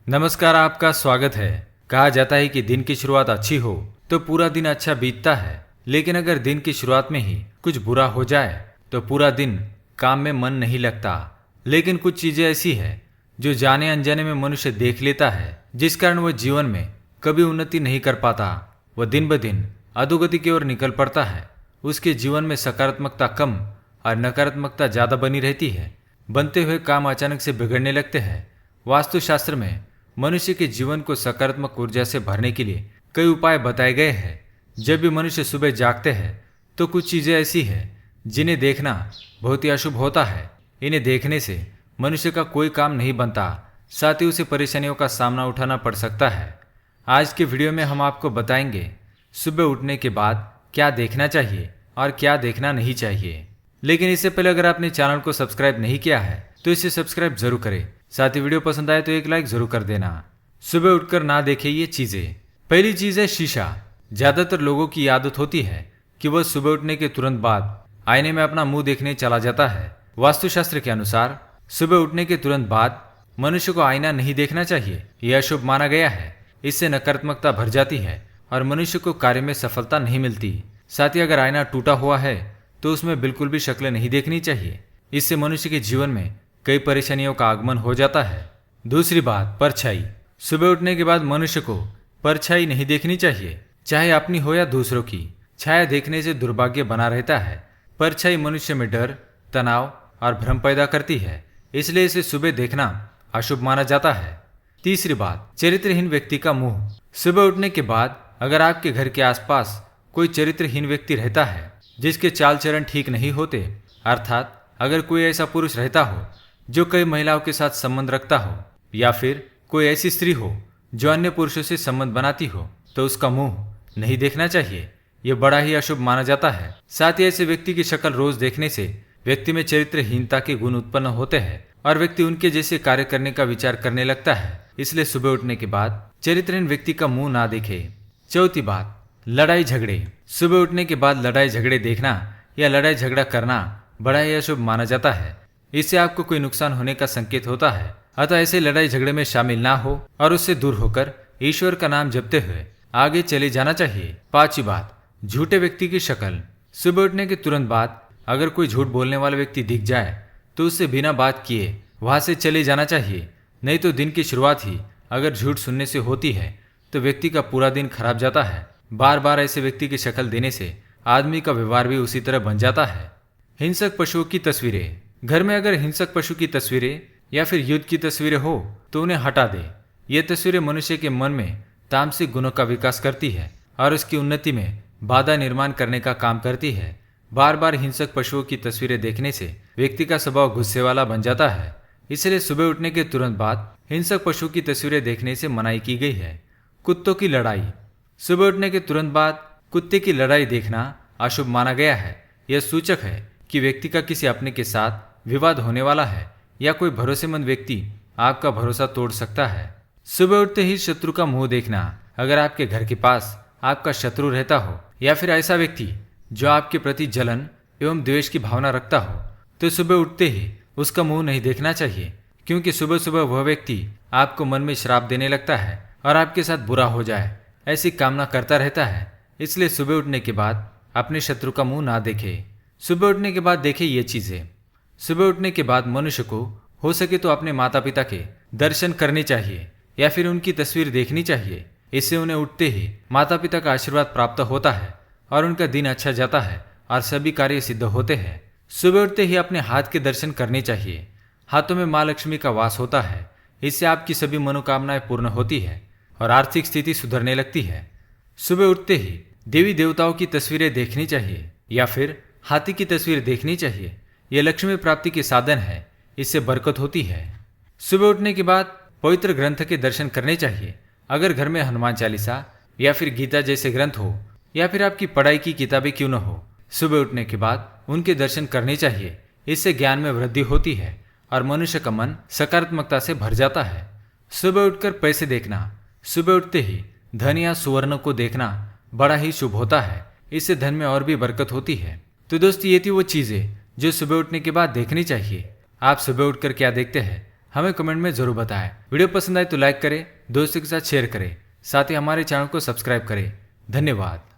नमस्कार, आपका स्वागत है। कहा जाता है कि दिन की शुरुआत अच्छी हो तो पूरा दिन अच्छा बीतता है, लेकिन अगर दिन की शुरुआत में ही कुछ बुरा हो जाए तो पूरा दिन काम में मन नहीं लगता। लेकिन कुछ चीजें ऐसी है जो जाने अनजाने में मनुष्य देख लेता है, जिस कारण वह जीवन में कभी उन्नति नहीं कर पाता। वह दिन ब दिन अधोगति की ओर निकल पड़ता है। उसके जीवन में सकारात्मकता कम और नकारात्मकता ज्यादा बनी रहती है। बनते हुए काम अचानक से बिगड़ने लगते हैं। वास्तुशास्त्र में मनुष्य के जीवन को सकारात्मक ऊर्जा से भरने के लिए कई उपाय बताए गए हैं। जब भी मनुष्य सुबह जागते हैं तो कुछ चीजें ऐसी हैं जिन्हें देखना बहुत ही अशुभ होता है। इन्हें देखने से मनुष्य का कोई काम नहीं बनता, साथ ही उसे परेशानियों का सामना उठाना पड़ सकता है। आज के वीडियो में हम आपको बताएंगे सुबह उठने के बाद क्या देखना चाहिए और क्या देखना नहीं चाहिए। लेकिन इससे पहले अगर आपने चैनल को सब्सक्राइब नहीं किया है तो इसे सब्सक्राइब जरूर करें। साथ ही वीडियो पसंद आए तो एक लाइक जरूर कर देना। सुबह उठकर ना देखे ये चीजें। पहली चीज है शीशा। ज्यादातर लोगों की आदत होती है कि वह सुबह उठने के तुरंत बाद आईने में अपना मुंह देखने चला जाता है। वास्तुशास्त्र के अनुसार सुबह उठने के तुरंत बाद मनुष्य को आईना नहीं देखना चाहिए। यह अशुभ माना गया है। इससे नकारात्मकता भर जाती है और मनुष्य को कार्य में सफलता नहीं मिलती। साथ ही अगर आईना टूटा हुआ है तो उसमें बिल्कुल भी शक्ल नहीं देखनी चाहिए। इससे मनुष्य के जीवन में कई परेशानियों का आगमन हो जाता है। दूसरी बात, परछाई। सुबह उठने के बाद मनुष्य को परछाई नहीं देखनी चाहिए, चाहे अपनी हो या दूसरों की। छाया देखने से दुर्भाग्य बना रहता है। परछाई मनुष्य में डर, तनाव और भ्रम पैदा करती है, इसलिए इसे सुबह देखना अशुभ माना जाता है। तीसरी बात, चरित्रहीन व्यक्ति का मुंह। सुबह उठने के बाद अगर आपके घर के आसपास कोई चरित्रहीन व्यक्ति रहता है जिसके चाल चरण ठीक नहीं होते, अर्थात अगर कोई ऐसा पुरुष रहता हो जो कई महिलाओं के साथ संबंध रखता हो, या फिर कोई ऐसी स्त्री हो जो अन्य पुरुषों से संबंध बनाती हो, तो उसका मुंह नहीं देखना चाहिए। यह बड़ा ही अशुभ माना जाता है। साथ ही ऐसे व्यक्ति की शक्ल रोज देखने से व्यक्ति में चरित्रहीनता के गुण उत्पन्न होते हैं और व्यक्ति उनके जैसे कार्य करने का विचार करने लगता है। इसलिए सुबह उठने के बाद चरित्रहीन व्यक्ति का मुंह ना देखे। चौथी बात, लड़ाई झगड़े। सुबह उठने के बाद लड़ाई झगड़े देखना या लड़ाई झगड़ा करना बड़ा ही अशुभ माना जाता है। इससे आपको कोई नुकसान होने का संकेत होता है। अतः ऐसे लड़ाई झगड़े में शामिल ना हो और उससे दूर होकर ईश्वर का नाम जपते हुए आगे चले जाना चाहिए। पांचवी बात, झूठे व्यक्ति की शक्ल। सुबह उठने के तुरंत बाद अगर कोई झूठ बोलने वाला व्यक्ति दिख जाए तो उससे बिना बात किए वहां से चले जाना चाहिए। नहीं तो दिन की शुरुआत ही अगर झूठ सुनने से होती है तो व्यक्ति का पूरा दिन खराब जाता है। बार बार ऐसे व्यक्ति की शक्ल देने से आदमी का व्यवहार भी उसी तरह बन जाता है। हिंसक पशुओं की तस्वीरें। घर में अगर हिंसक पशु की तस्वीरें या फिर युद्ध की तस्वीरें हो तो उन्हें हटा दे। ये तस्वीरें मनुष्य के मन में तामसिक गुणों का विकास करती है और उसकी उन्नति में बाधा निर्माण करने का काम करती है। बार बार हिंसक पशुओं की तस्वीरें देखने से व्यक्ति का स्वभाव गुस्से वाला बन जाता है। इसलिए सुबह उठने के तुरंत बाद हिंसक पशु की तस्वीरें देखने से मनाही की गई है। कुत्तों की लड़ाई। सुबह उठने के तुरंत बाद कुत्ते की लड़ाई देखना अशुभ माना गया है। यह सूचक है कि व्यक्ति का किसी अपने के साथ विवाद होने वाला है या कोई भरोसेमंद व्यक्ति आपका भरोसा तोड़ सकता है। सुबह उठते ही शत्रु का मुंह देखना। अगर आपके घर के पास आपका शत्रु रहता हो या फिर ऐसा व्यक्ति जो आपके प्रति जलन एवं द्वेष की भावना रखता हो तो सुबह उठते ही उसका मुंह नहीं देखना चाहिए, क्योंकि सुबह सुबह वह व्यक्ति आपको मन में श्राप देने लगता है और आपके साथ बुरा हो जाए ऐसी कामना करता रहता है। इसलिए सुबह उठने के बाद अपने शत्रु का मुंह ना देखे। सुबह उठने के बाद देखे ये चीजें। सुबह उठने के बाद मनुष्य को हो सके तो अपने माता पिता के दर्शन करने चाहिए या फिर उनकी तस्वीर देखनी चाहिए। इससे उन्हें उठते ही माता पिता का आशीर्वाद प्राप्त होता है और उनका दिन अच्छा जाता है और सभी कार्य सिद्ध होते हैं। सुबह उठते ही अपने हाथ के दर्शन करने चाहिए। हाथों में माँ लक्ष्मी का वास होता है। इससे आपकी सभी मनोकामनाएं पूर्ण होती है और आर्थिक स्थिति सुधरने लगती है। सुबह उठते ही देवी देवताओं की तस्वीरें देखनी चाहिए या फिर हाथी की तस्वीर देखनी चाहिए। यह लक्ष्मी प्राप्ति के साधन है, इससे बरकत होती है। सुबह उठने के बाद पवित्र ग्रंथ के दर्शन करने चाहिए। अगर घर में हनुमान चालीसा या फिर गीता जैसे ग्रंथ हो या फिर आपकी पढ़ाई की किताबें क्यों न हो, सुबह उठने के बाद उनके दर्शन करने चाहिए। इससे ज्ञान में वृद्धि होती है और मनुष्य का मन सकारात्मकता से भर जाता है। सुबह उठकर पैसे देखना। सुबह उठते ही धन या सुवर्ण को देखना बड़ा ही शुभ होता है। इससे धन में और भी बरकत होती है। तो दोस्तों, ये थी वो चीजें जो सुबह उठने के बाद देखनी चाहिए। आप सुबह उठकर क्या देखते हैं हमें कमेंट में जरूर बताएं। वीडियो पसंद आए तो लाइक करें, दोस्तों के साथ शेयर करें, साथ ही हमारे चैनल को सब्सक्राइब करें। धन्यवाद।